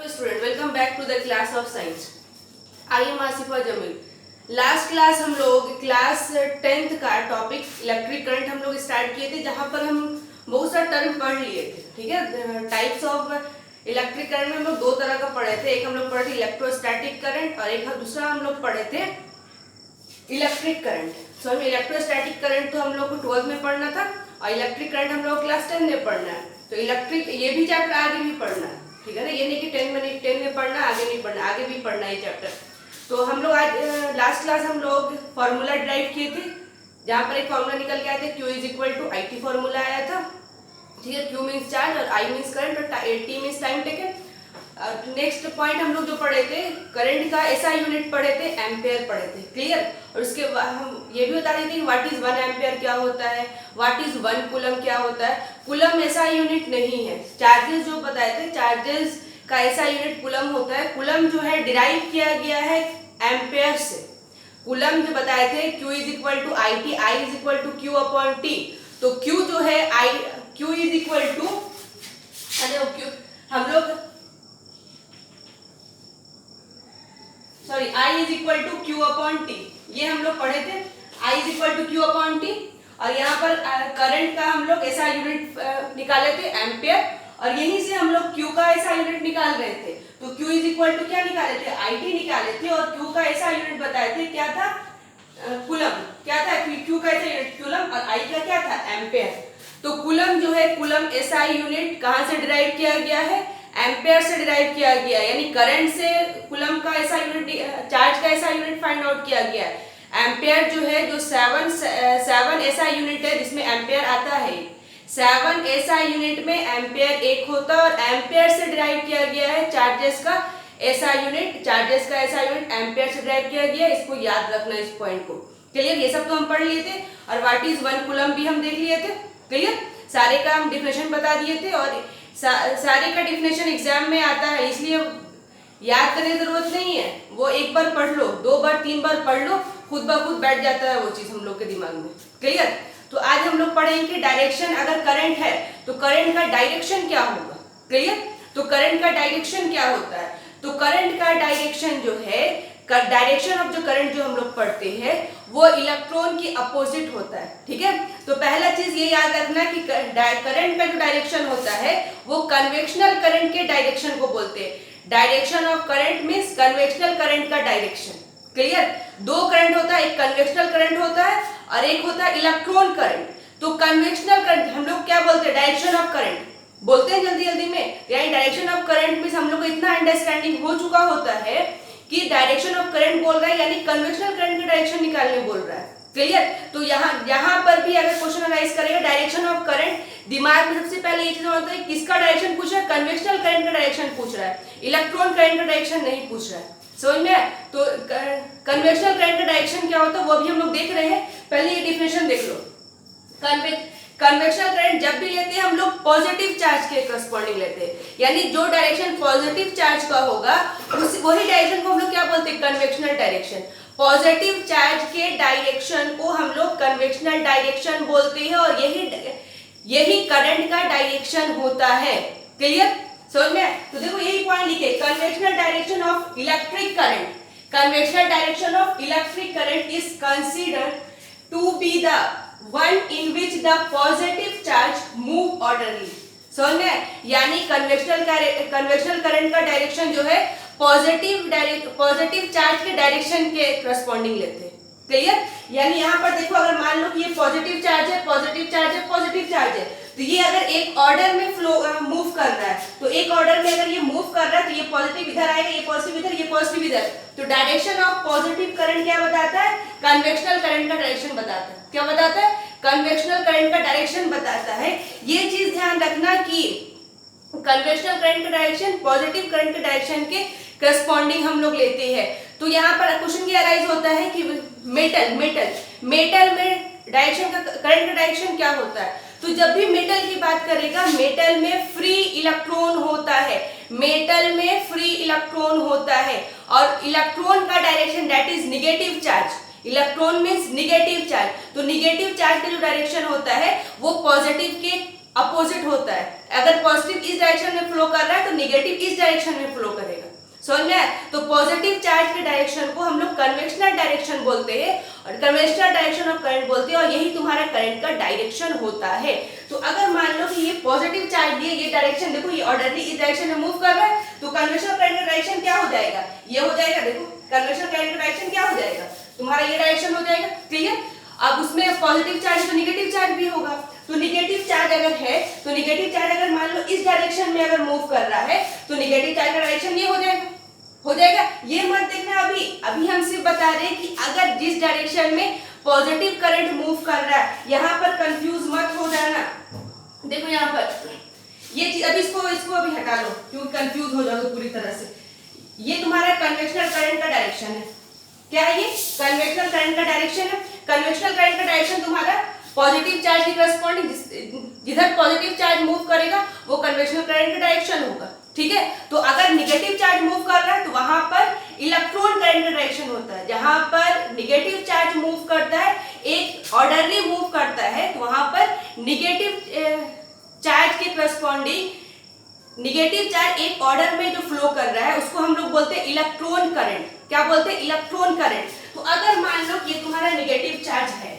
Student welcome back to the class of science. I am Asifa Jamil. Last class हम लोग class 10th का topic electric current हम लोग start किए थे, जहां पर हम बहुत सारे टर्म पढ़ लिए थे। ठीक है, टाइप्स ऑफ इलेक्ट्रिक करंट में हम लोग दो तरह का पढ़े थे। एक हम लोग पढ़े थे इलेक्ट्रोस्टैटिक करंट और एक दूसरा हम लोग पढ़े थे इलेक्ट्रिक करंट। सो हम इलेक्ट्रोस्टैटिक करंट तो हम लोग को 12th में पढ़ना था और इलेक्ट्रिक करंट हम लोग क्लास 10 में पढ़ना है। तो इलेक्ट्रिक ये भी चैप्टर आगे भी पढ़ना है, ठीक है ना। ये नहीं कि 10 में पढ़ना आगे नहीं पढ़ना, आगे भी पढ़ना है चैप्टर। तो हम लोग आज लास्ट क्लास हम लोग फॉर्मूला ड्राइव किए थे, जहाँ पर एक फॉर्मूला निकल के आया था, Q is equal to IT formula आया था। ठीक है, Q मीन्स चार्ज और I मीन्स करंट और T means time taken. Next point हम लोग जो पढ़े थे, करंट का SI यूनिट पढ़े थे, एम्पेयर पढ़े थे। क्लियर। और उसके बाद हम ये भी बता देते हैं व्हाट इज 1 एम्पेयर क्या होता है, व्हाट इज 1 कूलम क्या होता है। कूलम SI यूनिट नहीं है। चार्जेस जो बताए थे, चार्जेस का SI यूनिट कूलम होता है। कूलम जो है डिराइव किया गया है एम्पेयर से। कूलम जो बताए थे Q is equal to IT, I is equal to Q upon T। तो Q जो है Q इज इक्वल टू हम लोग I is equal to Q upon T, ये हम लोग पढ़े थे। I is equal to Q upon T और यहाँ पर करंट का हम लोग SI यूनिट निकाले थे एम्पेयर, और यहीं से हम लोग Q का SI यूनिट निकाल रहे थे। तो Q इज इक्वल टू क्या निकाले थे, IT निकाले थे, और Q का SI यूनिट बताए थे क्या था, कूलम। क्या था Q का SI यूनिट कूलम और I का क्या था, एम्पेयर। तो कूलम जो है, कूलम SI यूनिट कहाँ से डिराइव किया गया है, एम्पेयर से डिराइव किया गया, यानी करंट से कूलम का SI यूनिट, चार्ज का SI यूनिट फाइंड आउट किया गया है। एम्पेयर जो है, जो 7 SI यूनिट है जिसमें एम्पेयर आता है, 7 SI यूनिट में एम्पेयर एक होता है, और एम्पेयर से डिराइव किया गया है चार्जेस का SI यूनिट। चार्जेस का SI यूनिट एम्पेयर से डिराइव किया गया है। इसको याद रखना, इस पॉइंट को। क्लियर। ये सब तो हम पढ़ लिए थे, और व्हाट इज 1 कूलम भी हम देख लिए थे। क्लियर। सारे का हम डिफिनेशन बता दिए थे, और सारे का डिफिनेशन एग्जाम में आता है, इसलिए याद करने की जरूरत नहीं है। वो एक बार पढ़ लो, 2 बार 3 बार पढ़ लो, खुद ब खुद बैठ जाता है वो चीज हम लोग के दिमाग में। क्लियर। तो आज हम लोग पढ़ेंगे कि डायरेक्शन, अगर करंट है तो करंट का डायरेक्शन क्या होगा। क्लियर। तो करंट का डायरेक्शन क्या होता है, तो करंट का डायरेक्शन जो है, डायरेक्शन ऑफ जो करंट जो हम लोग पढ़ते हैं वो इलेक्ट्रॉन की अपोजिट होता है। ठीक है। तो पहला चीज ये याद रखना कि करंट का जो डायरेक्शन होता है वो कन्वेंशनल करंट के डायरेक्शन को बोलते हैं। Direction of current means conventional current का डायरेक्शन। क्लियर। दो करंट होता है, एक कन्वेंशनल करंट होता है और एक होता है इलेक्ट्रॉन करंट। तो कन्वेंशनल करंट हम लोग क्या बोलते हैं, डायरेक्शन ऑफ करंट बोलते हैं जल्दी जल्दी में। यानी डायरेक्शन ऑफ करंट मींस हम लोग को इतना अंडरस्टैंडिंग हो चुका होता है कि डायरेक्शन ऑफ करंट बोल रहा है, यानी कन्वेंशनल करंट का डायरेक्शन निकालने बोल रहा है। क्लियर। तो यहाँ पर भी अगर क्वेश्चन अराइज करेगा डायरेक्शन ऑफ करंट, दिमाग में सबसे पहले ये चीज होता है किसका डायरेक्शन पूछ रहा है, कन्वेंशनल करंट का डायरेक्शन पूछ रहा है, इलेक्ट्रॉन करंट का डायरेक्शन नहीं पूछ रहा है। समझ में। तो कन्वेंशनल करंट का डायरेक्शन क्या होता है वो भी हम लोग देख रहे हैं। पहले ये डिफिनेशन देख लो। कन्वेंशनल करंट जब भी लेते हैं हम लोग पॉजिटिव चार्ज के करस्पॉन्डिंग लेते हैं, यानी जो डायरेक्शन पॉजिटिव चार्ज का होगा वही डायरेक्शन को हम लोग क्या बोलते हैं, कन्वेंशनल डायरेक्शन। पॉजिटिव चार्ज के डायरेक्शन को हम लोग कन्वेंशनल डायरेक्शन बोलते हैं, और यही करंट का डायरेक्शन होता है। क्लियर। समझ में। तो देखो यही पॉइंट लिखे, conventional direction of electric current, conventional direction of electric current is considered to be the one in which the positive charge move orderly। समझ में। यानी कन्वेंशनल करंट का डायरेक्शन जो है पॉजिटिव चार्ज के डायरेक्शन के करस्पॉन्डिंग लेते हैं। क्लियर। यानी यहाँ पर देखो, अगर मान लो कि ये पॉजिटिव चार्ज है, पॉजिटिव चार्ज है, पॉजिटिव चार्ज है, तो ये अगर एक ऑर्डर में मूव कर रहा है, तो एक ऑर्डर में अगर ये मूव कर रहा है तो ये पॉजिटिव इधर आएगा, ये पॉजिटिव इधर, ये पॉजिटिव इधर। तो डायरेक्शन ऑफ पॉजिटिव करंट क्या बताता है, कन्वेंशनल करंट का डायरेक्शन बताता है। क्या बताता है, कन्वेंशनल करंट का डायरेक्शन बताता है। ये चीज ध्यान रखना कि कन्वेंशनल करंट का डायरेक्शन पॉजिटिव करंट के डायरेक्शन के करस्पॉन्डिंग हम लोग लेते हैं। तो यहाँ पर क्वेश्चन ये अराइज होता है कि मेटल में डायरेक्शन का, करंट का डायरेक्शन क्या होता है। तो जब भी मेटल की बात करेगा, मेटल में फ्री इलेक्ट्रॉन होता है, मेटल में फ्री इलेक्ट्रॉन होता है, और इलेक्ट्रॉन का direction that is negative charge. Electron means negative charge. तो निगेटिव चार्ज का जो डायरेक्शन होता है वो पॉजिटिव के अपोजिट होता है। अगर पॉजिटिव इस डायरेक्शन में फ्लो कर रहा है तो निगेटिव इस डायरेक्शन में फ्लो करेगा। समझ में आया? तो पॉजिटिव चार्ज के डायरेक्शन को हम लोग कन्वेंशनल डायरेक्शन बोलते हैं और कन्वेंशनल डायरेक्शन ऑफ करंट बोलते हैं, और यही तुम्हारा करंट का डायरेक्शन होता है। तो अगर मान लो कि ये पॉजिटिव चार्ज दिए, ये डायरेक्शन देखो, ये ऑर्डरली इस डायरेक्शन में मूव कर रहा है, तो कन्वेंशनल करंट का डायरेक्शन क्या हो जाएगा? ये हो जाएगा। देखो कन्वेंशनल करंट का डायरेक्शन क्या हो जाएगा? तुम्हारा ये डायरेक्शन हो जाएगा। क्लियर? अब उसमें पॉजिटिव चार्ज तो निगेटिव चार्ज भी होगा। तो निगेटिव चार्ज अगर है तो निगेटिव चार्ज अगर मान लो इस डायरेक्शन में अगर मूव कर रहा है तो निगेटिव चार्ज का डायरेक्शन ये हो जाएगा। हो जाएगा। ये मत देखना, अभी हम सिर्फ बता रहे हैं कि अगर जिस डायरेक्शन में पॉजिटिव करंट मूव कर रहा है, यहाँ पर कंफ्यूज मत हो जाना। देखो यहाँ पर ये चीज, अभी इसको अभी हटा लो क्योंकि कंफ्यूज हो जाओगे पूरी तरह से। ये तुम्हारा कन्वेंशनल करंट का डायरेक्शन है। क्या है ये? कन्वेंशनल करंट का डायरेक्शन है। कन्वेंशनल करंट का डायरेक्शन तुम्हारा पॉजिटिव चार्ज के करस्पॉन्डिंग, जिधर पॉजिटिव चार्ज मूव करेगा वो कन्वेंशनल करंट का डायरेक्शन होगा। ठीक है? तो अगर निगेटिव चार्ज मूव कर रहा है तो वहां पर इलेक्ट्रॉन करंट का डायरेक्शन होता है। जहां पर निगेटिव चार्ज मूव करता है, एक ऑर्डरली मूव करता है, तो वहां पर निगेटिव चार्ज के करस्पॉन्डिंग, निगेटिव चार्ज एक ऑर्डर में जो फ्लो कर रहा है उसको हम लोग बोलते हैं इलेक्ट्रॉन करंट। क्या बोलते हैं? Electron current. तो अगर मान लो कि ये तुम्हारा निगेटिव चार्ज है,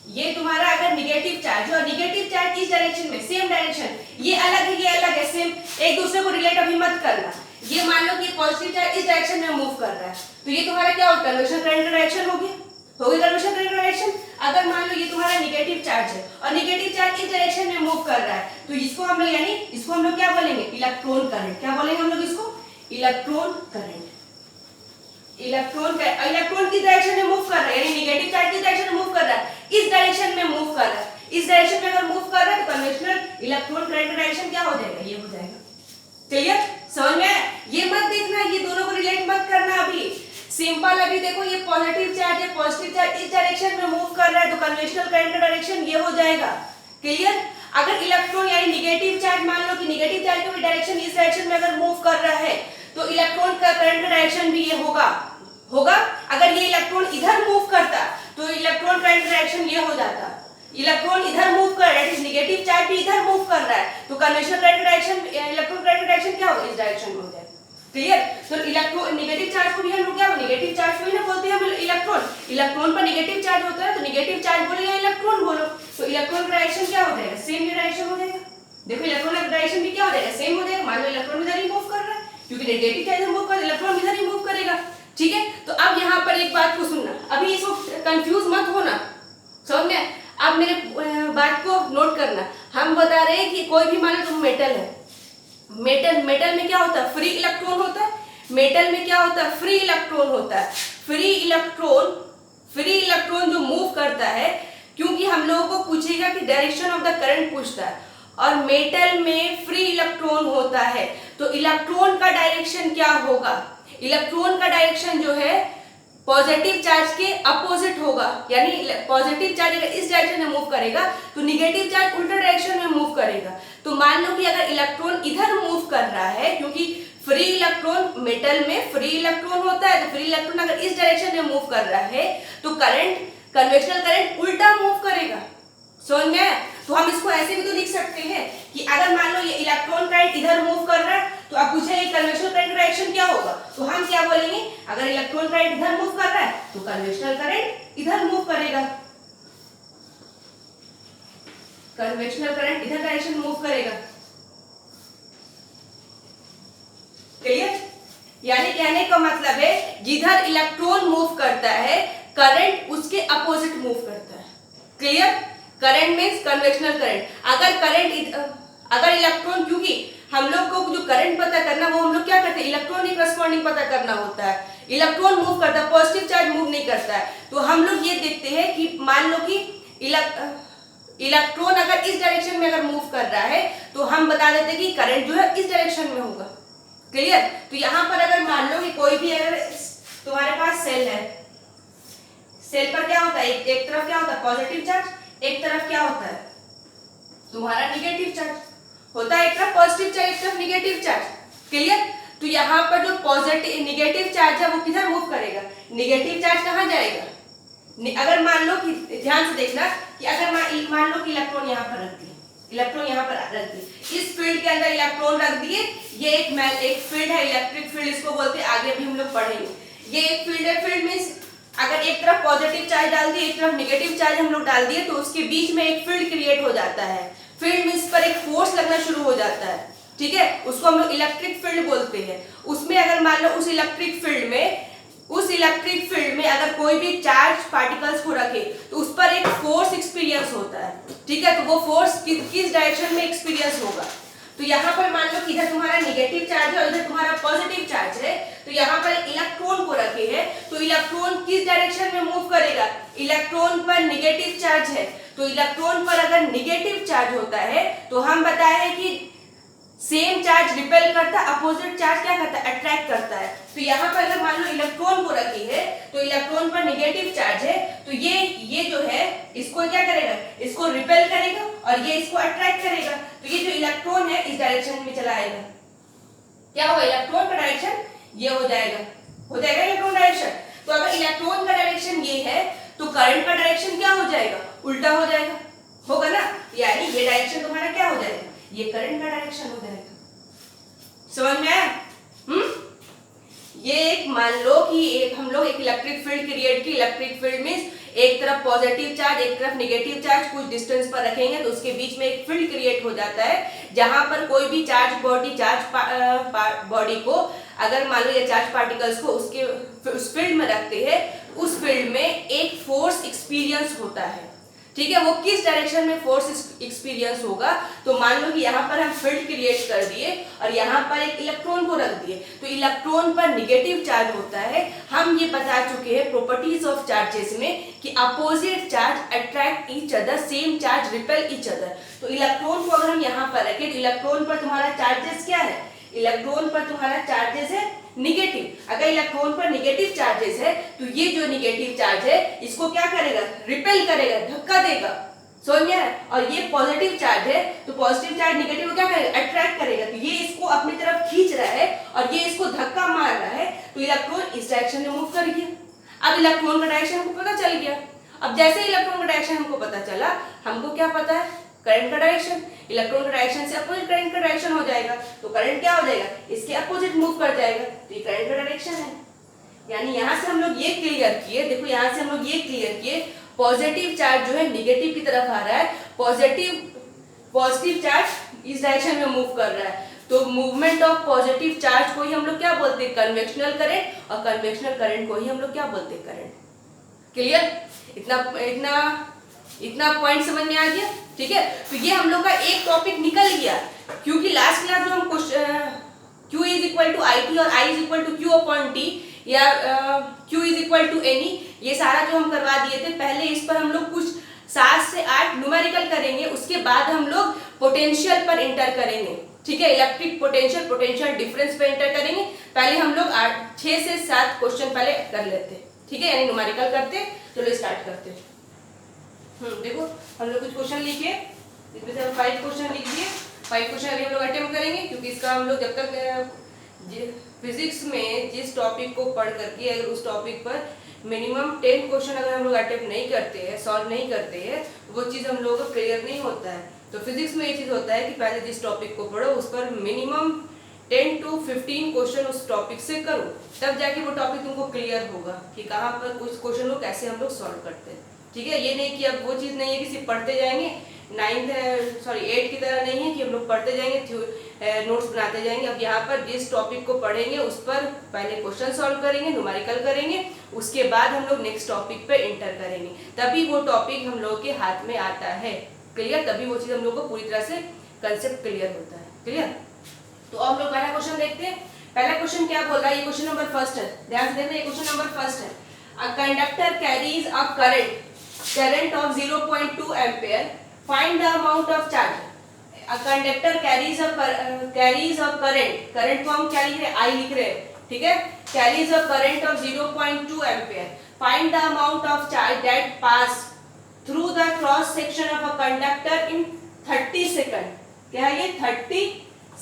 ये तुम्हारा अगर निगेटिव चार्ज है और निगेटिव चार्ज इस डायरेक्शन में, सेम डायरेक्शन, ये अलग है ये अलग है, सेम, एक दूसरे को रिलेट अभी मत करना। ये मान लो कि पॉजिटिव चार्ज इस डायरेक्शन में मूव कर रहा है तो ये तुम्हारा क्या होगा? कन्वेंशनल करंट का डायरेक्शन हो गया। कन्वेंशनल करंट का डायरेक्शन। अगर मान लो ये तुम्हारा निगेटिव चार्ज है और निगेटिव चार्ज इस डायरेक्शन में मूव कर रहा है तो इसको हम लोग, यानी इसको हम लोग क्या बोलेंगे? Electron current. क्या बोलेंगे हम लोग इसको? Electron current. इलेक्ट्रॉन किस डायरेक्शन में मूव कर रहा है, यानी निगेटिव चार्ज किस डायरेक्शन में मूव कर रहा है? इस डायरेक्शन में मूव कर रहा है। इस डायरेक्शन में अगर मूव कर रहा है तो कन्वेंशनल इलेक्ट्रॉन करंट का डायरेक्शन क्या हो जाएगा? ये हो जाएगा। क्लियर? समझ में आया? ये मत देखना, ये दोनों को रिलेट मत करना। अभी सिंपल, अभी देखो ये पॉजिटिव चार्ज है, पॉजिटिव चार्ज इस डायरेक्शन में मूव कर रहा है तो कन्वेंशनल करंट का डायरेक्शन ये हो जाएगा। क्लियर? अगर इलेक्ट्रॉन यानी निगेटिव चार्ज, मान लो कि निगेटिव चार्ज का डायरेक्शन इस डायरेक्शन में अगर मूव कर रहा है तो इलेक्ट्रॉन का करंट का डायरेक्शन भी ये होगा। अगर ये इलेक्ट्रॉन इधर मूव करता तो इलेक्ट्रॉन करंट का डायरेक्शन ये हो जाता। इलेक्ट्रॉन इधर मूव कर रहा है, निगेटिव चार्ज भी इधर मूव कर रहा है तो कन्वेंशनल करंट का डायरेक्शन, इलेक्ट्रॉन करंट का डायरेक्शन क्या होगा? इस डायरेक्शन में हो जाएगा। क्लियर? तो इलेक्ट्रॉन, निगेटिव चार्ज को भी हम लोग क्या, निगेटिव चार्ज को ही ना बोलते हैं हम इलेक्ट्रॉन। इलेक्ट्रॉन पर निगेटिव चार्ज होता है तो निगेटिव चार्ज बोलो या इलेक्ट्रॉन बोलो, तो इलेक्ट्रॉन का डायरेक्शन क्या हो जाएगा? सेम डायरेक्शन हो जाएगा। देखो इलेक्ट्रॉन का डायरेक्शन भी क्या हो जाएगा? सेम हो जाएगा। मान लो इलेक्ट्रॉन इधर ही मूव कर रहा है क्योंकि नेगेटिव चार्ज मूव कर रहा है, इलेक्ट्रॉन इधर ही मूव करेगा। ठीक है? तो अब यहाँ पर एक बात को सुनना, अभी इसको कंफ्यूज मत होना। समझ में? अब मेरे बात को नोट करना। हम बता रहे हैं कि कोई भी मान लो तुम मेटल है, मेटल में क्या होता है? फ्री इलेक्ट्रॉन होता है। मेटल में क्या होता है? फ्री इलेक्ट्रॉन होता है। फ्री इलेक्ट्रॉन जो मूव करता है, क्योंकि हम लोगों को पूछेगा कि डायरेक्शन ऑफ द करंट पूछता है और मेटल में फ्री इलेक्ट्रॉन होता है तो इलेक्ट्रॉन का डायरेक्शन क्या होगा? इलेक्ट्रॉन का डायरेक्शन जो है पॉजिटिव चार्ज के अपोजिट होगा। यानी पॉजिटिव चार्ज अगर इस डायरेक्शन में मूव करेगा तो निगेटिव चार्ज उल्टा डायरेक्शन में मूव करेगा। तो मान लो कि अगर इलेक्ट्रॉन इधर मूव कर रहा है, क्योंकि फ्री इलेक्ट्रॉन, मेटल में फ्री इलेक्ट्रॉन होता है, तो फ्री इलेक्ट्रॉन अगर इस डायरेक्शन में मूव कर रहा है तो करंट, कन्वेंशनल करंट उल्टा मूव करेगा। समझ में आया? तो हम इसको ऐसे भी तो लिख सकते हैं कि अगर मान लो ये इलेक्ट्रॉन करंट इधर मूव कर रहा है तो आप पूछेंगे कन्वेंशनल करंट का डायरेक्शन क्या होगा, तो हम क्या बोलेंगे? अगर इलेक्ट्रॉन करंट इधर मूव कर रहा है तो कन्वेंशनल करंट इधर मूव करेगा। कन्वेंशनल करंट इधर डायरेक्शन मूव करेगा। क्लियर? यानी कहने का मतलब है जिधर इलेक्ट्रॉन मूव करता है करंट उसके अपोजिट मूव करता है। Clear? Current means conventional current. अगर इलेक्ट्रॉन, क्योंकि हम लोग को जो करंट पता करना वो हम लोग क्या करते हैं? इलेक्ट्रॉन के करस्पॉन्डिंग पता करना होता है। इलेक्ट्रॉन मूव करता है, पॉजिटिव चार्ज मूव नहीं करता है। तो हम लोग ये देखते हैं कि मान लो कि इलेक्ट्रॉन अगर इस डायरेक्शन में अगर मूव कर रहा है तो हम बता देते हैं कि करंट जो है इस डायरेक्शन में होगा। क्लियर? तो यहाँ पर अगर मान लो कि कोई भी अगर तुम्हारे पास सेल है, सेल पर क्या होता है? एक तरफ क्या होता है? पॉजिटिव चार्ज, एक तरफ क्या होता है? तुम्हारा निगेटिव चार्ज होता है। एक तरफ पॉजिटिव चार्ज, एक तरफ निगेटिव चार्ज। क्लियर? तो यहाँ पर जो पॉजिटिव निगेटिव चार्ज है वो किधर मूव करेगा? निगेटिव चार्ज कहाँ जाएगा? अगर मान लो कि, ध्यान से देखना कि अगर मान लो कि इलेक्ट्रॉन यहाँ पर रख दिया, इलेक्ट्रॉन यहाँ पर रख दिए, इस फील्ड के अंदर इलेक्ट्रॉन रख दिए। ये एक फील्ड है, इलेक्ट्रिक फील्ड इसको बोलते हैं, आगे भी हम लोग पढ़ेंगे। ये एक फील्ड है, फील्ड मींस अगर एक तरफ पॉजिटिव चार्ज डाल दिए, एक तरफ नेगेटिव चार्ज हम लोग डाल दिए, तो उसके बीच में एक फील्ड क्रिएट हो जाता है। फील्ड मींस पर एक फोर्स लगना शुरू हो जाता है, ठीक है, उसको हम लोग इलेक्ट्रिक फील्ड बोलते हैं। उसमें अगर मान लो उस इलेक्ट्रिक फील्ड में अगर कोई भी चार्ज पार्टिकल्स को रखे तो उस पर एक फोर्स एक्सपीरियंस होता है, ठीक है। तो वो फोर्स किस डायरेक्शन में एक्सपीरियंस होगा, तो यहाँ पर मान लो कि इधर तुम्हारा नेगेटिव चार्ज है और इधर तुम्हारा पॉजिटिव चार्ज है, तो यहाँ पर इलेक्ट्रॉन को रखे हैं, तो इलेक्ट्रॉन किस डायरेक्शन में मूव करेगा, इलेक्ट्रॉन पर नेगेटिव चार्ज है, तो इलेक्ट्रॉन पर अगर नेगेटिव चार्ज होता है तो हम बताए हैं कि सेम चार्ज रिपेल करता है, अपोजिट चार्ज क्या करता है, अट्रैक्ट करता है। तो यहाँ पर अगर मान लो इलेक्ट्रॉन को रखी है तो इलेक्ट्रॉन पर नेगेटिव चार्ज है, तो ये जो है इसको क्या करेगा, इसको रिपेल करेगा और ये इसको अट्रैक्ट करेगा। तो ये जो इलेक्ट्रॉन है इस डायरेक्शन में चला आएगा, क्या होगा, इलेक्ट्रॉन का डायरेक्शन ये हो जाएगा इलेक्ट्रॉन डायरेक्शन। तो अगर इलेक्ट्रॉन का डायरेक्शन ये है तो करंट का डायरेक्शन क्या हो जाएगा, उल्टा हो जाएगा, होगा ना, यानी ये डायरेक्शन तुम्हारा क्या हो जाएगा, ये करंट का डायरेक्शन हो जाएगा। समझ में आया? ये एक मान लो कि हम लोग एक इलेक्ट्रिक फील्ड क्रिएट की। इलेक्ट्रिक फील्ड मींस एक तरफ पॉजिटिव चार्ज, एक तरफ नेगेटिव चार्ज कुछ डिस्टेंस पर रखेंगे तो उसके बीच में एक फील्ड क्रिएट हो जाता है, जहां पर कोई भी चार्ज बॉडी को अगर मान लो ये चार्ज पार्टिकल्स को उस फील्ड में रखते हैं, उस फील्ड में एक फोर्स एक्सपीरियंस होता है, ठीक है। वो किस डायरेक्शन में फोर्स एक्सपीरियंस होगा, तो मान लो कि यहाँ पर हम फील्ड क्रिएट कर दिए और यहाँ पर एक इलेक्ट्रॉन को रख दिए, तो इलेक्ट्रॉन पर नेगेटिव चार्ज होता है। हम ये बता चुके हैं प्रॉपर्टीज ऑफ चार्जेस में कि opposite charge attract each other, same charge repel each other. तो इलेक्ट्रॉन को अगर हम यहाँ पर रखें तो इलेक्ट्रॉन पर तुम्हारा चार्जेस क्या है, इलेक्ट्रॉन पर तुम्हारा चार्जेस है निगेटिव। अगर इलेक्ट्रॉन पर नेगेटिव चार्जेस है तो ये जो नेगेटिव चार्ज है इसको क्या करेगा, रिपेल करेगा, धक्का देगा, समझ में आया। और ये पॉजिटिव चार्ज है तो पॉजिटिव चार्ज नेगेटिव को क्या करेगा, अट्रैक्ट करेगा, तो ये इसको अपनी तरफ खींच रहा है और ये इसको धक्का मार रहा है, तो इलेक्ट्रॉन इस डायरेक्शन में मूव कर गया। अब इलेक्ट्रॉन का डायरेक्शन हमको पता चल गया। अब जैसे इलेक्ट्रॉन का डायरेक्शन हमको पता चला, हमको क्या पता है, करंट का डायरेक्शन। इलेक्ट्रॉन का डायरेक्शन से अपोजिट करंट का डायरेक्शन हो जाएगा, तो करंट क्या हो जाएगा, इसके अपोजिट मूव कर जाएगा, तो ये करंट का डायरेक्शन है। यानी यहाँ से हम लोग ये क्लियर किए, देखो यहाँ से हम लोग ये क्लियर किए, पॉजिटिव चार्ज जो है नेगेटिव की तरफ आ रहा है, पॉजिटिव चार्ज इस डायरेक्शन में मूव कर रहा है, तो मूवमेंट ऑफ पॉजिटिव चार्ज को ही हम लोग क्या बोलते हैं, कन्वेक्शनल करंट, और कन्वेक्शनल करंट को ही हम लोग क्या बोलते हैं, करंट। क्लियर? इतना पॉइंट समझ में आ गया, ठीक है। तो ये हम लोग का एक टॉपिक निकल गया, क्योंकि लास्ट क्लास जो हम Q is equal to IT और I is equal to Q upon T या Q is equal to NE, ये सारा जो हम करवा दिए थे, पहले इस पर हम लोग कुछ 7 से 8 न्यूमेरिकल करेंगे, उसके बाद हम लोग पोटेंशियल पर इंटर करेंगे, ठीक है। इलेक्ट्रिक पोटेंशियल डिफरेंस पर इंटर करेंगे। पहले हम लोग 6 से 7 क्वेश्चन पहले कर लेते, ठीक है, यानी न्यूमेरिकल करते। चलो स्टार्ट करते हैं। देखो हम लोग कुछ क्वेश्चन लिखे, इसमें से हम 5 क्वेश्चन लिख दिए। 5 क्वेश्चन अभी हम लोग अटेम्प्ट करेंगे, क्योंकि इसका हम लोग जब तक फिजिक्स में जिस टॉपिक को पढ़ करके अगर उस टॉपिक पर मिनिमम 10 क्वेश्चन अगर हम लोग अटेम्प्ट नहीं करते हैं, सॉल्व नहीं करते हैं, वो चीज़ हम लोगों को क्लियर नहीं होता है। तो फिजिक्स में ये चीज़ होता है कि पहले जिस टॉपिक को पढ़ो उस पर मिनिमम 10 to 15 क्वेश्चन उस टॉपिक से करो, तब जाके वो टॉपिक तुमको क्लियर होगा कि कहाँ पर कुछ क्वेश्चन को कैसे हम लोग सॉल्व करते हैं, ठीक है। ये नहीं कि अब वो चीज़ नहीं है कि सिर्फ पढ़ते जाएंगे, 8 की तरह नहीं है कि हम लोग पढ़ते जाएंगे, नोट्स बनाते जाएंगे। अब यहाँ पर जिस टॉपिक को पढ़ेंगे उस पर पहले क्वेश्चन सॉल्व करेंगे, न्यूमेरिकल करेंगे, उसके बाद हम लोग नेक्स्ट टॉपिक पे इंटर करेंगे, तभी वो टॉपिक हम लोग के हाथ में आता है, क्लियर। तभी वो चीज़ हम लोग को पूरी तरह से कंसेप्ट क्लियर होता है, क्लियर। तो अब हम लोग पहला क्वेश्चन देखते हैं। पहला क्वेश्चन क्या बोल रहा है, ये क्वेश्चन नंबर फर्स्ट है, ध्यान से देखना, ये क्वेश्चन नंबर फर्स्ट है। A conductor carries a current of 0.2 ampere, find the amount of charge. A conductor carries a current, current को हम क्या लिख रहे हैं, I लिख रहे हैं, ठीक है। carries a current of 0.2 ampere, find the amount of charge that pass through the cross section of a conductor in 30 second. क्या है ये, 30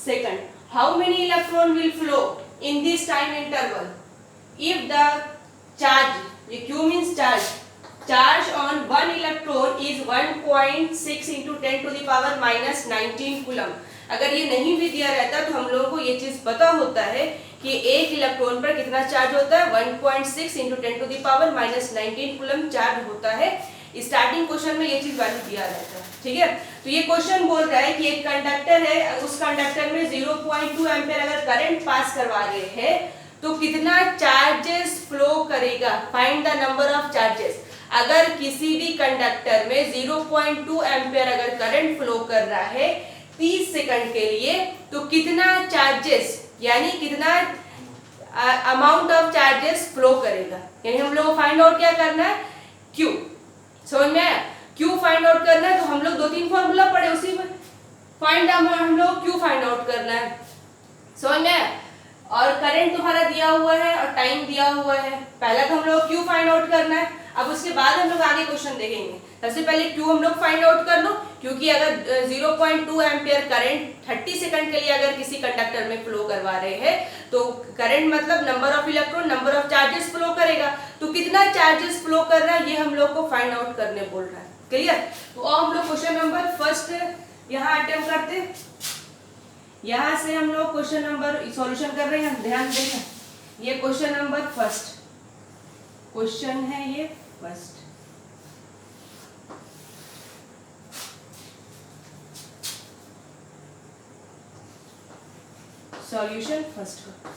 second. How many electron will flow in this time interval if the charge, ये Q means charge, charge on one electron is 1.6 into 10 to the power minus 19 coulomb. अगर ये नहीं भी दिया रहता तो हम लोगों को ये चीज पता होता है कि एक इलेक्ट्रॉन पर कितना चार्ज होता है, 1.6 into 10 to the power minus 19 coulomb charge होता है। स्टार्टिंग क्वेश्चन में ये चीज वैल्यू दिया रहता है, ठीक है। तो ये क्वेश्चन बोल रहा है कि एक कंडक्टर है, उस कंडक्टर में 0.2 एम्पीयर अगर करंट पास करवा रहे हैं तो कितना चार्जेस फ्लो करेगा, find the number of charges. अगर किसी भी कंडक्टर में 0.2 एम्पीयर अगर करंट फ्लो कर रहा है 30 सेकंड के लिए तो कितना चार्जेस यानी कितना अमाउंट ऑफ चार्जेस फ्लो करेगा। यानी हम लोग को फाइंड आउट क्या करना है, क्यू। समझ में आया? क्यू फाइंड आउट करना है तो हम लोग 2-3 फॉर्मूला पढ़े, उसी में फाइंड हम लोग क्यू फाइंड आउट करना है। समझ में आया? और करंट तुम्हारा दिया हुआ है और टाइम दिया हुआ है। पहला तो हम लोग क्यू फाइंड आउट करना है, अब उसके बाद हम लोग आगे क्वेश्चन देखेंगे। सबसे पहले क्यू हम लोग फाइंड आउट कर लो, क्योंकि अगर 0.2 एम्पीयर करंट 30 सेकंड के लिए अगर किसी कंडक्टर में फ्लो करवा रहे हैं तो करंट मतलब number of electron, number of charges flow करेगा। तो कितना चार्जेस फ्लो कर रहा है ये हम लोग को फाइंड आउट करने बोल रहा है। क्लियर? तो हम लोग क्वेश्चन नंबर फर्स्ट यहाँ अटेम्प्ट करते हैं। यहाँ से हम लोग क्वेश्चन नंबर सॉल्यूशन कर रहे हैं, ध्यान देना। ये क्वेश्चन नंबर फर्स्ट क्वेश्चन है, ये फर्स्ट। सॉल्यूशन फर्स्ट का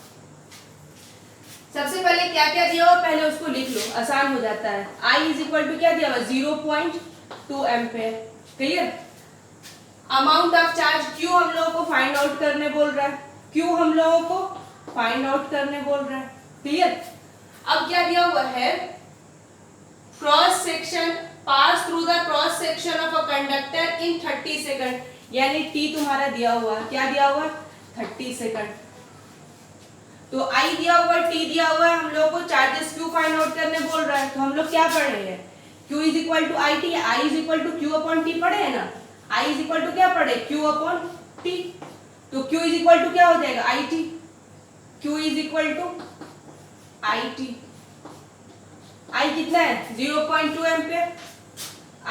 सबसे पहले क्या क्या दिया हुआ पहले उसको लिख लो, आसान हो जाता है। I इज इक्वल टू क्या दिया हुआ, 0.2 ampere. Clear? Amount of charge Q हम लोगों को फाइंड आउट करने बोल रहा है, Q हम लोगों को फाइंड आउट करने बोल रहा है। क्लियर? अब क्या दिया हुआ है, cross section pass through the cross section of a conductor in 30 second, यानी T तुम्हारा दिया हुआ, क्या दिया हुआ, 30 सेकंड। तो I दिया हुआ, T दिया हुआ है, हम लोग को चार्जेस Q फाइंड आउट करने बोल रहा है। तो हम लोग क्या पढ़ रहे हैं, Q is equal to I T, I is equal to Q upon T पढ़े है ना। I इज इक्वल टू क्या पढ़े, Q अपॉन T। तो Q इज इक्वल टू क्या हो जाएगा, IT। Q is equal to IT। I कितना है, 0.2 ampere.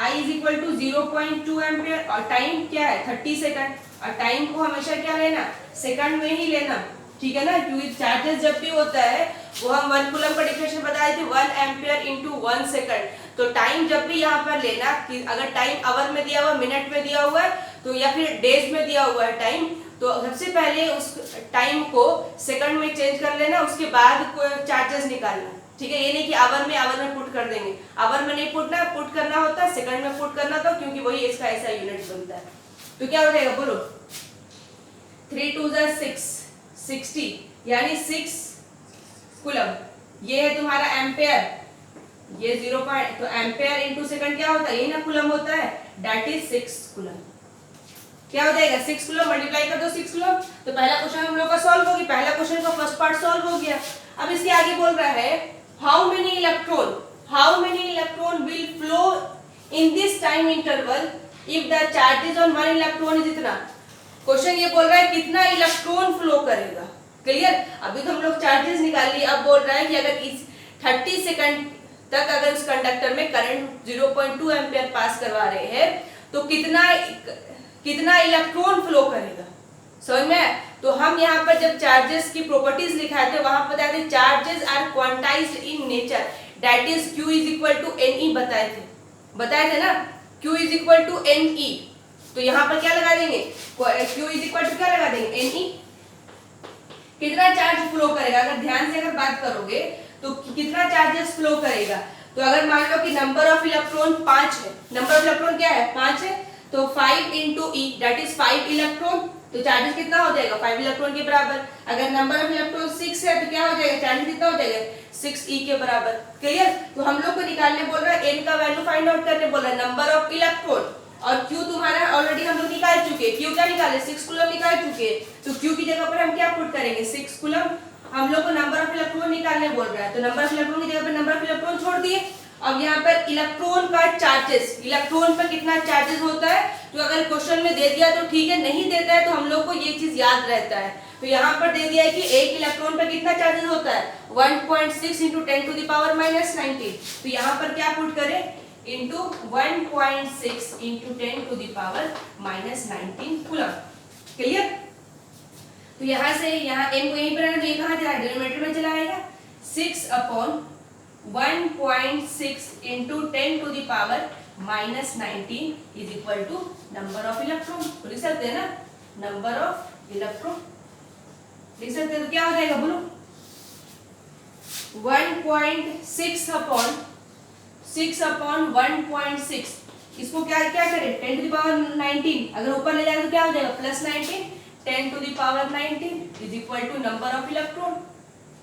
I is equal to 0.2 ampere और टाइम क्या है, 30 सेकंड। और टाइम को हमेशा क्या लेना, सेकंड में ही लेना, ठीक है ना। क्योंकि चार्जेस जब भी होता है वो हम 1 कूलम का डिफिनेशन बताए थे, 1 एम्पीयर इंटू 1 सेकंड। तो टाइम जब भी यहाँ पर लेना कि अगर टाइम आवर में दिया हुआ, मिनट में दिया हुआ है तो या फिर डेज में दिया हुआ है टाइम, तो सबसे पहले उस टाइम को सेकंड में चेंज कर लेना, उसके बाद चार्जेस निकालना। ठीक है, ये नहीं कि आवर में पुट कर देंगे, आवर में नहीं पुट करना होता, सेकंड में पुट करना था, क्योंकि वही इसका ऐसा यूनिट बनता है। तो क्या हो जाएगा बोलो, 3 2 6 60 यानी 6 कूलम। ये है तुम्हारा एम्पेयर, ये 0. तो एम्पेयर इंटू सेकंड क्या होता है, यही ना कूलम होता है, दैट इज 6 कूलम। क्या हो जाएगा, 6 कूलम मल्टीप्लाई कर दो 6 कूलम। तो पहला क्वेश्चन हम लोग का सॉल्व हो गया, पहला क्वेश्चन का फर्स्ट पार्ट सॉल्व हो गया। अब इसके आगे बोल रहा है how many electron will flow in this time interval if the charges on one electron is इतना। क्वेश्चन ये बोल रहा है कितना इलेक्ट्रॉन फ्लो करेगा। क्लियर? अभी तो हम लोग चार्जेस निकाल लिए, अब बोल रहा है कि अगर इस 30 सेकंड तक अगर उस कंडक्टर में करंट 0.2 एम्पीयर पास करवा रहे हैं तो कितना इलेक्ट्रॉन फ्लो करेगा। समझ में? तो हम यहाँ पर जब चार्जेस की प्रॉपर्टीज लिखाए थे वहां बताए थे charges are quantised in nature, that is Q is equal to NE बताए थे ना, Q is equal to NE। तो यहाँ पर क्या लगा देंगे, Q इज इक्वल टू क्या लगा देंगे, NE। कितना चार्ज फ्लो करेगा, अगर ध्यान से अगर बात करोगे तो कितना चार्जेस फ्लो करेगा। तो अगर मान लो कि नंबर ऑफ इलेक्ट्रॉन 5 है, नंबर ऑफ इलेक्ट्रॉन क्या है, 5 है, तो 5 into E that is 5 electron. तो चार्जेस कितना हो जाएगा, 5 इलेक्ट्रॉन के बराबर। अगर नंबर ऑफ इलेक्ट्रॉन 6 है तो क्या हो जाएगा, चार्जेस कितना हो जाएगा, 6E के बराबर। क्लियर? तो हम लोग को निकालने बोल रहा है, N का वैल्यू फाइंड आउट करने बोल रहा है, नंबर ऑफ इलेक्ट्रॉन। और Q तुम्हारा ऑलरेडी हम लोग निकाल चुके, Q क्या निकाले, 6 कूलम निकाल चुके। तो Q की जगह पर हम क्या पुट करेंगे, 6 कूलम। हम लोग को नंबर ऑफ इलेक्ट्रॉन निकालने बोल रहा है, तो नंबर ऑफ इलेक्ट्रॉन की जगह पर नंबर ऑफ इलेक्ट्रॉन छोड़ दिए। अब यहाँ पर इलेक्ट्रॉन का चार्जेस, इलेक्ट्रॉन पर कितना चार्जेस होता है, तो अगर क्वेश्चन में दे दिया तो ठीक है, नहीं देता है तो हम लोग को ये चीज याद रहता है। तो यहाँ पर दे दिया है कि एक इलेक्ट्रॉन पर कितना चार्जेस होता है 1.6 into 10 to the power minus 19। तो यहाँ पर क्या पुट करें into 1.6 into 10 to the power minus 19 coulomb. Clear? तो यहाँ से यहाँ m को यहीं पर है तो ये कहाँ चला डिनोमिनेटर में चला आएगा 6 upon 1.6 into 10 to the power minus 19 is equal to number of electron. तो लिख सकते हैं ना नंबर ऑफ इलेक्ट्रॉन लिख सकते हैं। तो क्या हो जाएगा बोलो 1.6 अपॉन 6 अपॉन 1.6 इसको क्या क्या करें 10 टू द पावर 19 अगर ऊपर ले जाए तो क्या हो जाएगा plus 19 10 to the power 19 is equal to number of electron.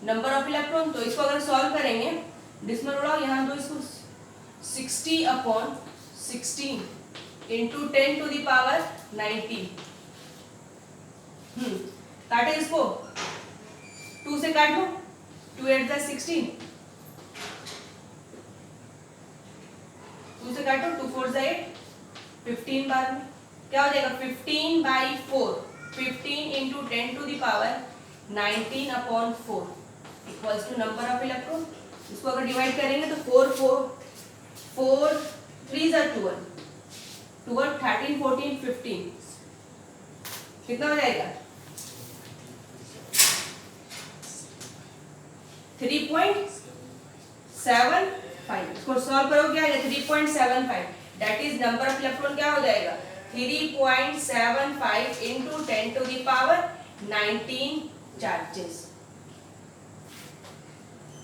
Number of electron तो इसको अगर सॉल्व करेंगे डिस्मल उड़ाओ यहाँ तो इसको 60 upon 16 into 10 to the power 19 काटे इसको 2 से काट दो 2 8 जा 16 2 से काटो 2 4 जा 8 15 बार में क्या हो जाएगा 15 by 4 15 into 10 to the power 19 upon 4 equals to number of electron. इसको अगर डिवाइड करेंगे तो 4 3 जा 12 13 14 15 कितना हो जाएगा 3.75। इसको सॉल्व करो क्या है 3.75 that is number of electron क्या हो जाएगा 3.75 into 10 to the power 19 charges.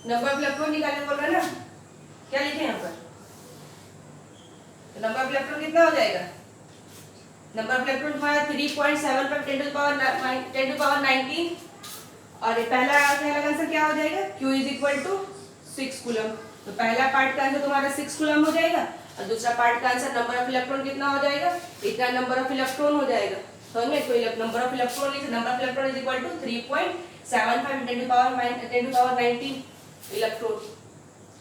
Number of electron निकालने बोल रहा है ना क्या लिखे यहाँ पर तो नंबर ऑफ इलेक्ट्रॉन कितना हो जाएगा नंबर ऑफ इलेक्ट्रॉन तुम्हारा 3.75 10 टू द पावर 19 और ये पहला आंसर क्या हो जाएगा Q is equal to 6 coulomb. तो पहला पार्ट का आंसर तुम्हारा 6 कूलम हो जाएगा और दूसरा पार्ट का आंसर नंबर ऑफ इलेक्ट्रॉन कितना हो जाएगा इतना नंबर ऑफ इलेक्ट्रॉन हो जाएगा। समझ में तो number of electron is equal to 3.75 10 to power 19 electron.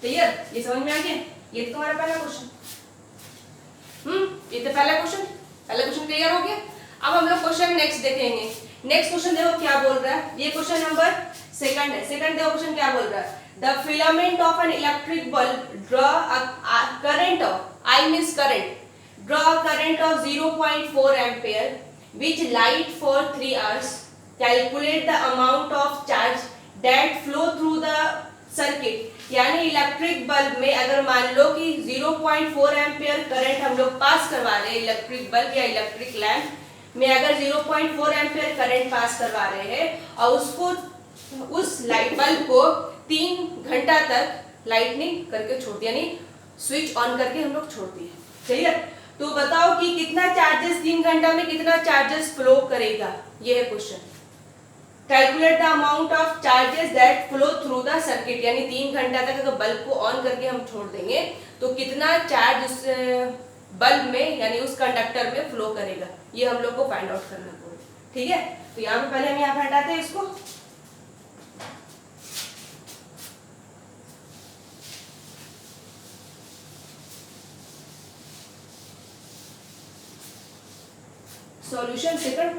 Clear? ये समझ में आ गया? ये तो तुम्हारा पहला क्वेश्चन ये तो पहला क्वेश्चन क्लियर हो गया। अब हम लोग क्वेश्चन नेक्स्ट देखेंगे। नेक्स्ट क्वेश्चन देखो क्या बोल रहा है ये क्वेश्चन नंबर सेकंड है। सेकंड देखो क्वेश्चन क्या बोल रहा है the filament of an electric bulb draw current of I means current draw a current of 0.4 ampere which light for 3 hours calculate the amount of charge that flow through the circuit। यानी electric bulb में अगर मान लो कि 0.4 ampere current हम लोग पास करवा रहे हैं इलेक्ट्रिक बल्ब या इलेक्ट्रिक लैंप में अगर 0.4 एम्पियर करंट पास करवा रहे हैं और उसको उस लाइट बल्ब को 3 घंटा तक लाइटनिंग करके छोड़ती यानी स्विच ऑन करके हम लोग छोड़ती है। सही है? तो बताओ कि कितना चार्जेस 3 घंटा में कितना चार्जेस फ्लो करेगा ये है question. Calculate the amount of charges that flow through the circuit यानी 3 घंटा तक अगर बल्ब को ऑन करके हम छोड़ देंगे तो कितना चार्ज उस बल्ब में यानी उस कंडक्टर में फ्लो करेगा ये हम लोग को फाइंड आउट करना पड़ेगा। ठीक है? तो यहाँ पे पहले हम यहाँ पे हटाते हैं इसको सॉल्यूशन सेकंड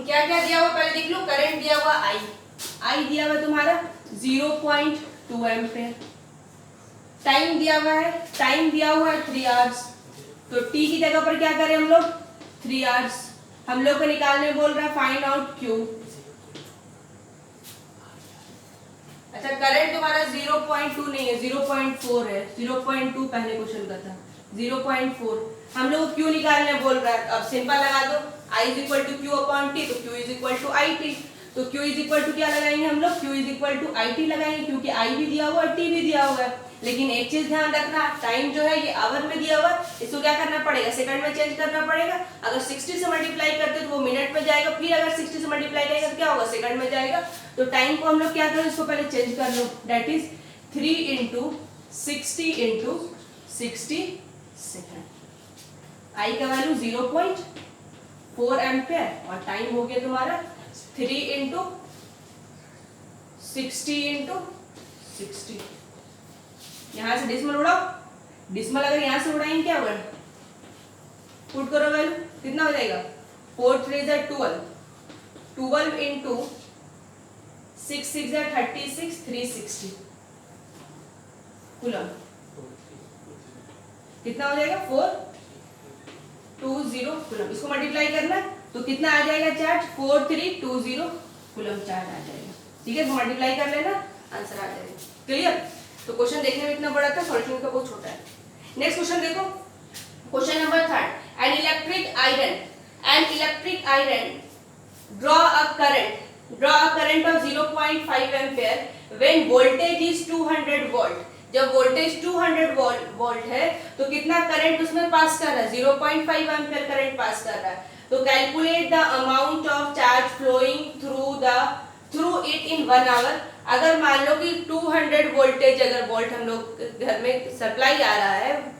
क्या क्या दिया हुआ पहले देख लो। करंट दिया हुआ I दिया हुआ तुम्हारा 0.2 एम्पियर। टाइम दिया हुआ है 3 आवर्स। तो t की जगह पर क्या करें हम लोग 3 आवर्स। हम लोग को निकालने बोल रहा है फाइंड आउट Q। अच्छा करंट तुम्हारा 0.2 नहीं है 0.4 है 0.2 पहले क्वेश्चन का था 0.4 हम लोग Q निकालने बोल रहा है। अब सिंपल लगा दो I is equal to Q upon T तो Q is equal to IT। तो Q इज इक्वल टू क्या लगाएंगे हम लोग Q is equal to IT लगाएंगे क्योंकि I भी दिया हुआ है T भी दिया हुआ है। लेकिन एक चीज ध्यान रखना टाइम जो है ये आवर में दिया हुआ है इसको क्या करना पड़ेगा सेकंड में चेंज करना पड़ेगा। अगर 60 से मल्टीप्लाई करते तो वो मिनट में जाएगा फिर अगर 60 से मल्टीप्लाई करेगा तो क्या होगा सेकंड में जाएगा। तो टाइम को हम लोग क्या करें इसको पहले चेंज कर लो that is 3 into 60 into 60 second. I का वैल्यू 0.4 एम्पियर और टाइम हो गया तुम्हारा 3 इंटू 60 इंटू 60। यहाँ से डिसमल उड़ाओ डिसमल अगर यहाँ से उड़ाएंगे क्या होगा पुट करो वैल्यू कितना हो जाएगा 4 3 जा 12, 12 इंटू 6 6 जा 36, 360 कूलम। कितना हो जाएगा 420 कूलम। इसको मल्टीप्लाई करना है तो कितना आ जाएगा चार्ज 4320 कूलम चार्ज आ जाएगा। ठीक है, मल्टीप्लाई कर लेना, आंसर आ जाएगा। क्लियर? तो क्वेश्चन देखने में इतना बड़ा था, सॉल्यूशन का बहुत छोटा है। नेक्स्ट क्वेश्चन देखो, question number 3, an electric iron draw a current of 0.5 ampere when voltage is 200 volt. जब वोल्टेज 200 वोल्ट है तो कितना करंट उसमें पास कर रहा है, 0.5 एम्पियर करंट पास कर रहा है। तो calculate the amount of charge flowing through it in 1 hour. अगर मान लो कि 200 वोल्टेज, अगर वोल्ट हम लोग घर में सप्लाई आ रहा है,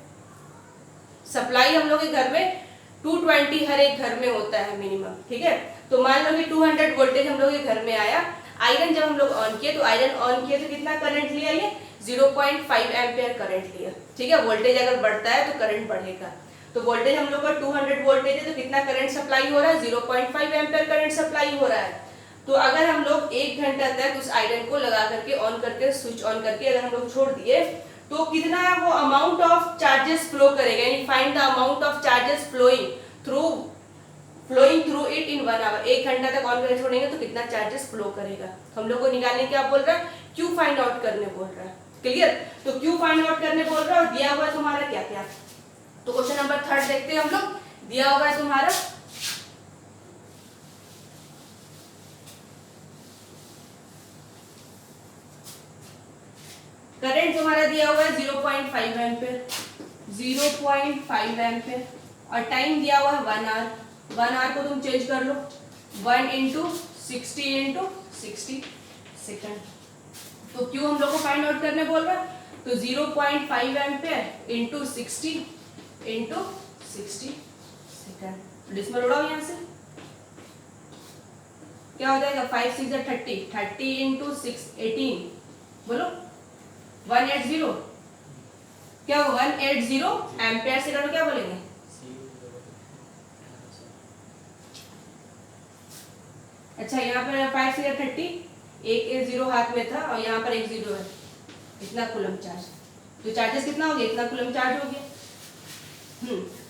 सप्लाई हम लोग के घर में 220 हर एक घर में होता है मिनिमम। ठीक है, तो मान लो कि 200 वोल्टेज हम लोग के घर में आया, आयरन जब हम लोग ऑन किए तो आयरन ऑन किए तो कितना करंट लिया, ये 0.5 एम्पियर करंट लिया। ठीक है, वोल्टेज अगर बढ़ता है तो करंट बढ़ेगा। तो वोल्टेज हम लोग का 200 वोल्टेज है तो कितना करंट सप्लाई हो रहा है, 0.5 एम्पियर करंट सप्लाई हो रहा है। तो अगर हम लोग 1 घंटा तक उस आयरन को लगा करके ऑन करके स्विच ऑन करके अगर हम लोग छोड़ दिए तो कितना वो अमाउंट ऑफ चार्जेस फ्लो करेगा, यानी find the amount of charges flowing through it in 1 hour. 1 घंटा तक ऑन करके छोड़ेंगे तो कितना चार्जेस फ्लो करेगा। हम लोग को निकालने क्या बोल रहा है, क्यू फाइंड आउट करने बोल रहा है। क्लियर? तो क्यू फाइंड आउट करने बोल रहा है और दिया हुआ है तुम्हारा क्या क्या। तो क्वेश्चन नंबर 3 देखते हैं हम लोग। दिया हुआ है तुम्हारा करंट, तुम्हारा दिया हुआ है 0.5 एम्पियर और टाइम दिया हुआ है 1 आवर। 1 आवर को तुम चेंज कर लो, 1 इंटू 60 सेकंड। तो क्यू हम लोग को फाइंड आउट करने बोल रहा है, तो 0.5 एम्पियर इंटू 60 सेकंड। डिसमल उड़ाओ यहाँ से, क्या हो जाएगा 5 6 30 इंटू 6 18, बोलो 180, क्या हो 180 एम्पियर सेकंड को क्या बोलेंगे, अच्छा यहाँ पर 5 6 30, एक 0 हाथ में था और यहाँ पर एक 0 है, इतना कूलम चार्ज। तो चार्जेस कितना हो गया, इतना कूलम चार्ज हो गया।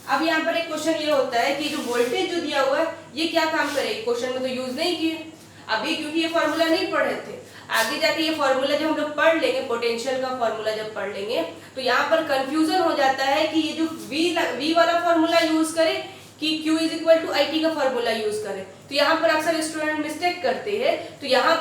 अब यहाँ पर एक क्वेश्चन ये होता है कि जो वोल्टेज जो दिया हुआ है ये क्या काम करेगी, क्वेश्चन में तो यूज नहीं किए अभी क्योंकि ये फॉर्मूला नहीं पढ़े थे। आगे जाके ये फॉर्मूला जब हम लोग पढ़ लेंगे, पोटेंशियल का फॉर्मूला जब पढ़ लेंगे तो यहाँ पर कंफ्यूजन हो जाता है कि ये जो V वाला फॉर्मूला यूज करे कि Q is equal to IT का फॉर्मूला यूज करे। तो यहाँ पर अक्सर स्टूडेंट मिस्टेक करते हैं। तो यहाँ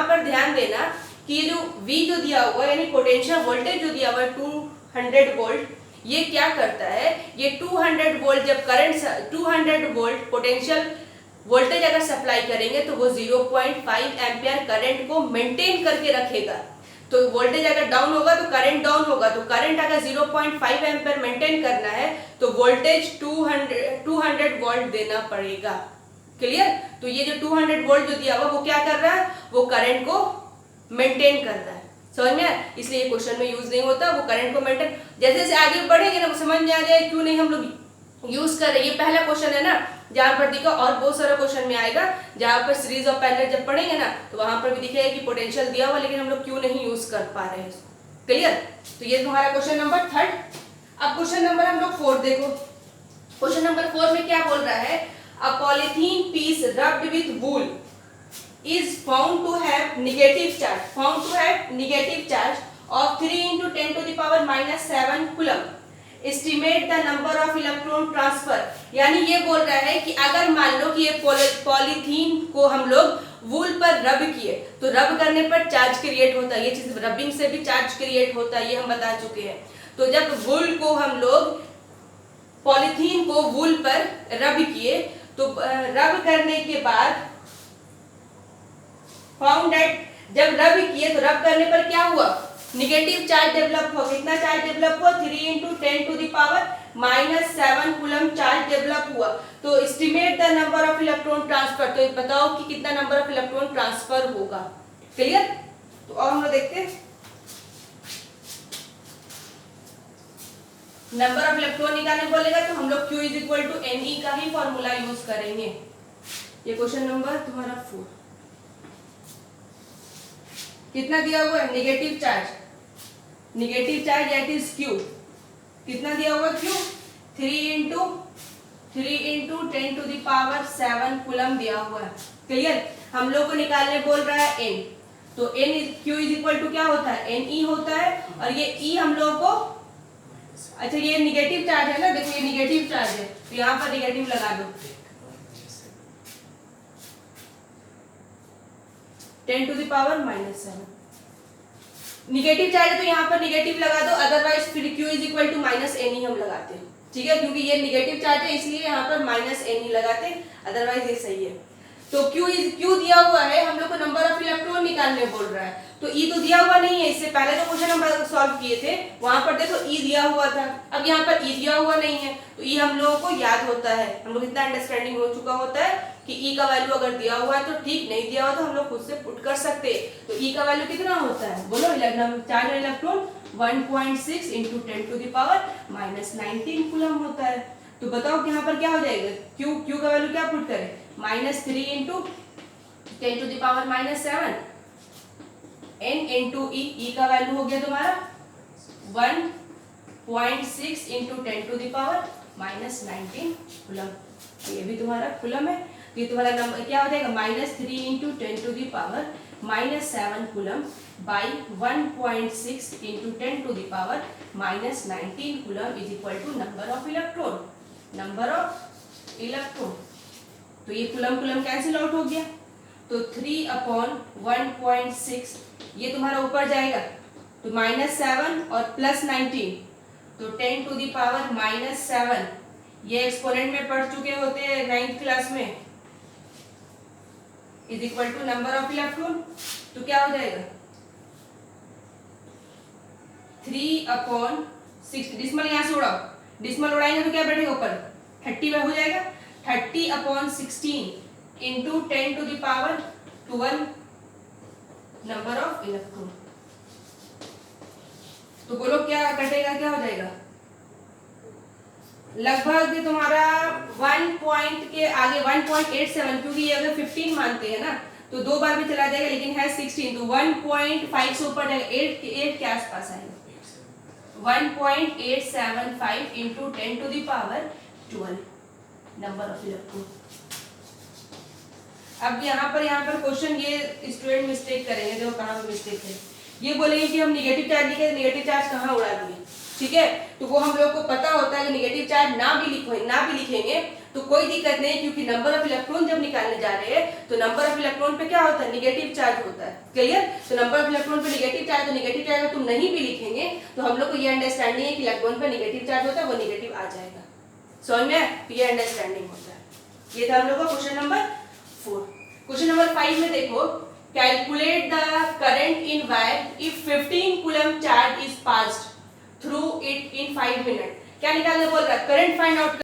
पर ध्यान देना कि ये जो V जो दिया हुआ है यानी पोटेंशियल वोल्टेज जो दिया हुआ है 200 वोल्ट, ये क्या करता है, ये 200 वोल्ट जब करंट 200 वोल्ट पोटेंशियल वोल्टेज अगर सप्लाई करेंगे तो वो 0.5 एम्पियर करंट को मेंटेन करके रखेगा। तो वोल्टेज अगर डाउन होगा तो करंट डाउन होगा। तो करंट अगर 0.5 एम्पियर मेंटेन करना है तो वोल्टेज 200 वोल्ट देना पड़ेगा। क्लियर? तो ये जो 200 वोल्ट जो दिया हुआ वो क्या कर रहा है, वो करंट को मेंटेन कर रहा है। समझ में? इसलिए क्वेश्चन में यूज नहीं होता, वो करंट को मेंटेन। जैसे जैसे आगे बढ़ेंगे ना समझ में आ जाए क्यों नहीं हम लोग यूज कर रहे। ये पहला क्वेश्चन है ना जहां पर दिखा, और बहुत सारा क्वेश्चन में आएगा जहां पर सीरीज ऑफ पैरेलल जब पढ़ेंगे ना तो वहां पर भी दिखेगा कि पोटेंशियल दिया हुआ लेकिन हम लोग क्यों नहीं यूज कर पा रहे हैं इसको। क्लियर? तो ये तुम्हारा क्वेश्चन नंबर 3। अब क्वेश्चन नंबर हम लोग 4 देखो। क्वेश्चन नंबर 4 में क्या बोल रहा है, a polythene piece rubbed with wool is found to have negative charge of 3 into 10 to the power minus 7 coulomb. Estimate the number of electron transfer। यानी ये बोल रहा है कि अगर मान लो कि ये पॉलीथीन को हम लोग वूल पर रब किए तो रब करने पर चार्ज क्रिएट होता है। ये चीज रबिंग से भी चार्ज क्रिएट होता है, ये हम बता चुके हैं। तो जब वूल को हम लोग पॉलीथीन को वूल पर रब किए तो रब करने के बाद फाउंड दैट जब रब किए तो रब करने पर क्या हुआ, नेगेटिव चार्ज डेवलप हुआ। कितना चार्ज डेवलप हुआ, 3 into 10 to the power minus 7 coulomb charge develop हुआ। तो estimate the number of electron transfer, तो बताओ कि कितना नंबर ऑफ इलेक्ट्रॉन ट्रांसफर होगा। क्लियर? तो और हम लोग देखते हैं नंबर ऑफ इलेक्ट्रॉन निकालने बोलेगा तो हम लोग Q is equal to Ne का ही फॉर्मूला यूज करेंगे। ये क्वेश्चन नंबर तुम्हारा 4। कितना दिया हुआ है? Negative charge, negative charge that is Q। कितना दिया हुआ Q? 3 into 10 to the power 7 coulomb दिया हुआ है। क्लियर? हम लोग को निकालने बोल रहा है N, तो Q इज इक्वल टू क्या होता है? Ne होता है। और ये E हम लोग को, अच्छा ये निगेटिव चार्ज है ना, देखो ये निगेटिव चार्ज है तो यहाँ पर निगेटिव लगा दो, 10 to the power -7। Negative charge है तो यहाँ पर निगेटिव लगा दो, अदरवाइज फिर Q is equal to -Ne हम लगाते हैं। ठीक है, क्योंकि ये निगेटिव चार्ज है इसलिए यहाँ पर -Ne लगाते, अदरवाइज ये सही है। तो Q दिया हुआ है, हम लोग को नंबर ऑफ इलेक्ट्रॉन निकालने बोल रहा है, तो E तो दिया हुआ नहीं है। इससे पहले जो क्वेश्चन हम सॉल्व किए थे वहां पर देखो E दिया हुआ था, अब यहाँ पर E दिया हुआ नहीं है, तो E हम लोगों को याद होता है, हम लोग इतना अंडरस्टैंडिंग हो चुका होता है कि E का वैल्यू अगर दिया हुआ है तो ठीक, नहीं दिया हुआ तो हम लोग खुद से पुट कर सकते। तो E का वैल्यू कितना होता है बोलो? Charge electron 1.6 into 10 to the power -19 coulomb होता है। तो बताओ कि यहाँ पर क्या हो जाएगा? Q का वैल्यू क्या पुट करें? -3 into 10 to the power -7, N into E का वैल्यू हो गया तुम्हारा 1.6 into 10 to the power -19 coulomb. ये भी तुम्हारा कूलम है, तो ये तुम्हारा नंबर क्या हो जाएगा? -3 into 10 to the power -7 coulomb by 1.6 into 10 to the power -19 coulomb is equal to number of electron, number of electron. तो ये कूलम कूलम कैंसिल आउट हो गया, तो 3/1.6 ये तुम्हारा ऊपर जाएगा तो -7 और +19, तो 10 टू द पावर -7, ये एक्सपोनेंट में पढ़ चुके होते हैं 9th क्लास में, is equal to number of electron. तो क्या हो जाएगा? 3/6, डिस्मल यहाँ से उड़ाओ, डिस्मल उड़ाएंगे तो क्या बैठेगा ऊपर? 30 में हो जाएगा, 30/16 into 10 to the power 12 number of electron. तो बोलो क्या कटेगा, क्या हो जाएगा? लगभग तुम्हारा 1 पॉइंट के आगे 1.87, क्योंकि ये अगर 15 मानते हैं ना तो 2 बार भी चला जाएगा, लेकिन है 16 तो 1.5 से ऊपर जाएगा, 8 के आसपास आएगा। 1.875 into 10 to the power 12 number of electron. अब यहाँ पर क्वेश्चन ये स्टूडेंट मिस्टेक करेंगे, देखो कहाँ पर मिस्टेक है। ये बोलेंगे कि हम निगेटिव चार्ज लिखे, निगेटिव चार्ज कहाँ उड़ा दिए, ठीक है, तो वो हम लोग को पता होता है कि निगेटिव चार्ज ना भी लिखेंगे तो कोई दिक्कत नहीं, क्योंकि नंबर ऑफ इलेक्ट्रॉन जब निकालने जा रहे हैं तो नंबर ऑफ इलेक्ट्रॉन पे क्या होता है? निगेटिव चार्ज होता है। क्लियर? तो नंबर ऑफ इलेक्ट्रॉन पे निगेटिव चार्ज, तो निगेटिव चार्ज अगर तुम नहीं भी लिखेंगे तो हम लोग को ये अंडरस्टैंडिंग है कि इलेक्ट्रॉन पे निगेटिव चार्ज होता है, वो निगेटिव आ जाएगा। समझ में? ये अंडरस्टैंडिंग होता है। ये था हम लोग का क्वेश्चन नंबर 4। क्वेश्चन नंबर 5 में देखो, calculate the current in wire if 15 coulomb charge is passed through it in 5 minute. क्या निकालने बोल रहा है? Current find out